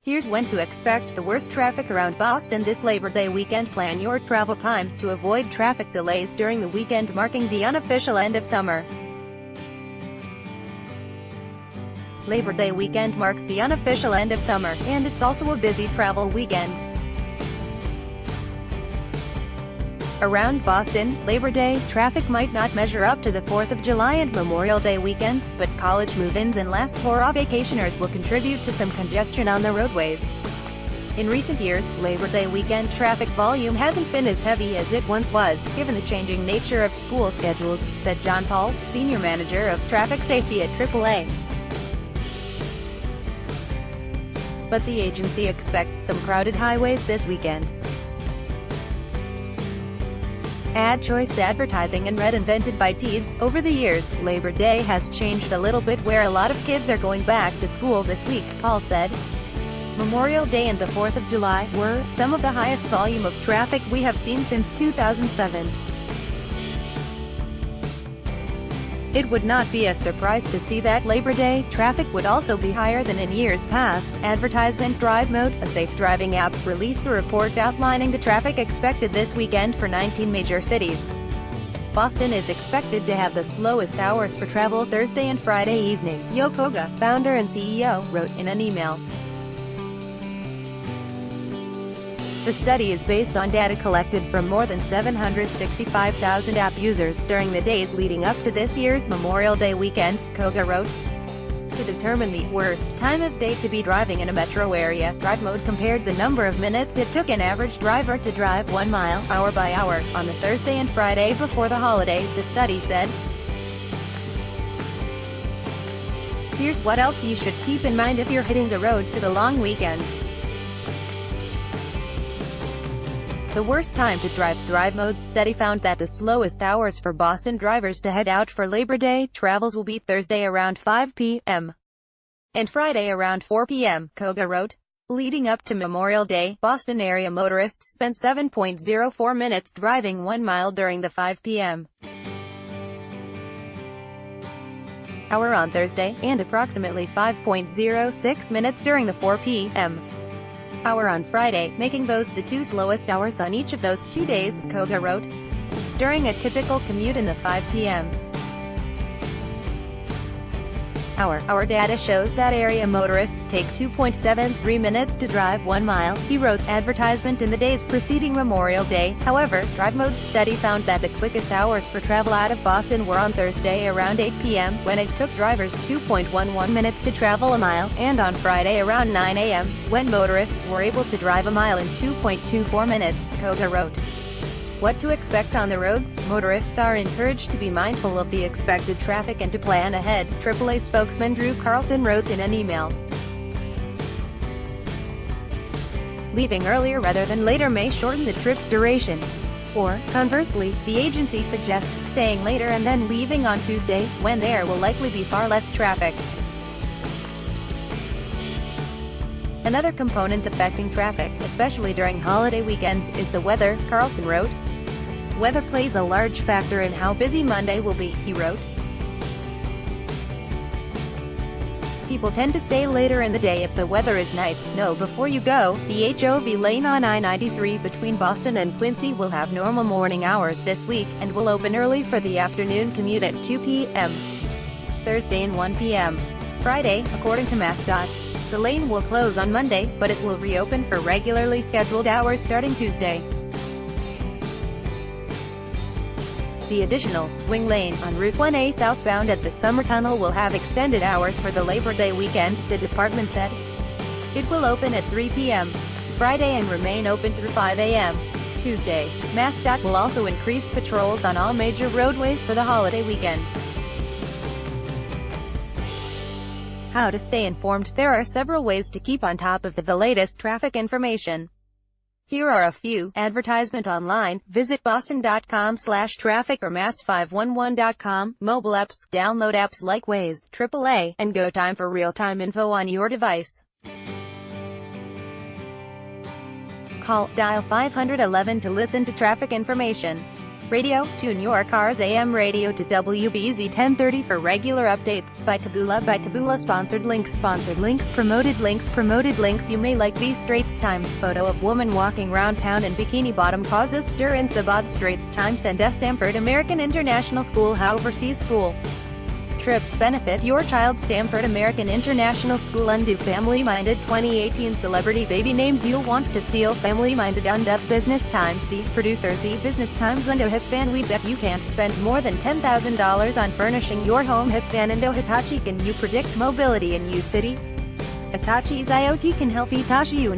Here's when to expect the worst traffic around Boston this Labor Day weekend. Plan your travel times to avoid traffic delays during the weekend marking the unofficial end of summer. Labor Day weekend marks the unofficial end of summer, and it's also a busy travel weekend. Around Boston, Labor Day traffic might not measure up to the 4th of July and Memorial Day weekends, but college move-ins and last hurrah vacationers will contribute to some congestion on the roadways. In recent years, Labor Day weekend traffic volume hasn't been as heavy as it once was, given the changing nature of school schedules, said John Paul, Senior Manager of Traffic Safety at AAA. But the agency expects some crowded highways this weekend. Ad choice advertising and red invented by teens. Over the years, Labor Day has changed a little bit where a lot of kids are going back to school this week, Paul said. Memorial Day and the 4th of July were some of the highest volume of traffic we have seen since 2007. It would not be a surprise to see that Labor Day traffic would also be higher than in years past. Advertisement Drive Mode, a safe driving app, released a report outlining the traffic expected this weekend for 19 major cities. Boston is expected to have the slowest hours for travel Thursday and Friday evening, Yoke Koga, founder and CEO, wrote in an email. The study is based on data collected from more than 765,000 app users during the days leading up to this year's Memorial Day weekend, Koga wrote. To determine the worst time of day to be driving in a metro area, Drive Mode compared the number of minutes it took an average driver to drive 1 mile, hour by hour, on the Thursday and Friday before the holiday, the study said. Here's what else you should keep in mind if you're hitting the road for the long weekend. The worst time to drive. Drive Mode's study found that the slowest hours for Boston drivers to head out for Labor Day travels will be Thursday around 5 p.m. and Friday around 4 p.m., Koga wrote. Leading up to Memorial Day, Boston area motorists spent 7.04 minutes driving 1 mile during the 5 p.m. hour on Thursday, and approximately 5.06 minutes during the 4 p.m. hour on Friday, making those the two slowest hours on each of those 2 days, Koga wrote. During a typical commute in the 5 p.m. hour, our data shows that area motorists take 2.73 minutes to drive 1 mile, he wrote. Advertisement in the days preceding Memorial Day. However, Drive Mode's study found that the quickest hours for travel out of Boston were on Thursday around 8 p.m., when it took drivers 2.11 minutes to travel a mile, and on Friday around 9 a.m., when motorists were able to drive a mile in 2.24 minutes, Koga wrote. What to expect on the roads? Motorists are encouraged to be mindful of the expected traffic and to plan ahead, AAA spokesman Drew Carlson wrote in an email. Leaving earlier rather than later may shorten the trip's duration. Or, conversely, the agency suggests staying later and then leaving on Tuesday, when there will likely be far less traffic. Another component affecting traffic, especially during holiday weekends, is the weather, Carlson wrote. Weather plays a large factor in how busy Monday will be, he wrote. People tend to stay later in the day if the weather is nice. Know before you go, the HOV lane on I-93 between Boston and Quincy will have normal morning hours this week, and will open early for the afternoon commute at 2 p.m. Thursday and 1 p.m. Friday, according to MassDOT. The lane will close on Monday, but it will reopen for regularly scheduled hours starting Tuesday. The additional swing lane on Route 1A southbound at the Summer Tunnel will have extended hours for the Labor Day weekend, the department said. It will open at 3 p.m. Friday and remain open through 5 a.m. Tuesday. MassDOT will also increase patrols on all major roadways for the holiday weekend. How to stay informed? There are several ways to keep on top of the latest traffic information. Here are a few. Advertisement online. Visit boston.com/traffic or mass511.com. Mobile apps. Download apps like Waze, AAA, and GoTime for real-time info on your device. Dial 511 to listen to traffic information. Radio, tune your car's AM radio to WBZ 1030 for regular updates. By Taboola sponsored links, promoted links. You may like these Straits Times photo of woman walking round town in bikini bottom causes stir in Sabah. Straits Times and Stanford American International School. How overseas school trips benefit your child. Stanford American International School. Undo family-minded 2018 celebrity baby names you'll want to steal. Family-minded undo. Business Times. The producers. The Business Times. Undo Hip Fan. We bet you can't spend more than $10,000 on furnishing your home. Hip Fan. Indo Hitachi. Can you predict mobility in U City? Hitachi's IoT can help Hitachi you